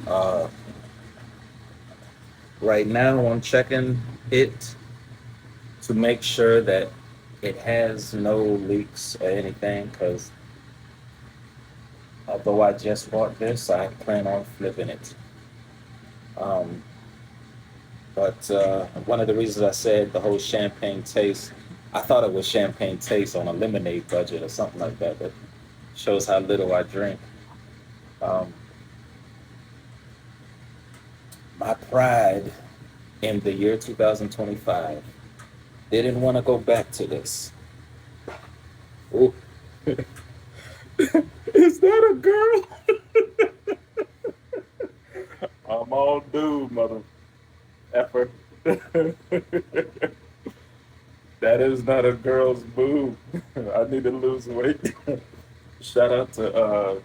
Uh, right now, I'm checking it to make sure that it has no leaks or anything. Because although I just bought this, I plan on flipping it. Um, but one of the reasons I said the whole champagne taste, I thought it was champagne taste on a lemonade budget or something like that. That shows how little I drink. Um, my pride in the year 2025 didn't want to go back to this. Ooh. Is that a girl? I'm all dude, mother effer. That is not a girl's boob. I need to lose weight. Shout out to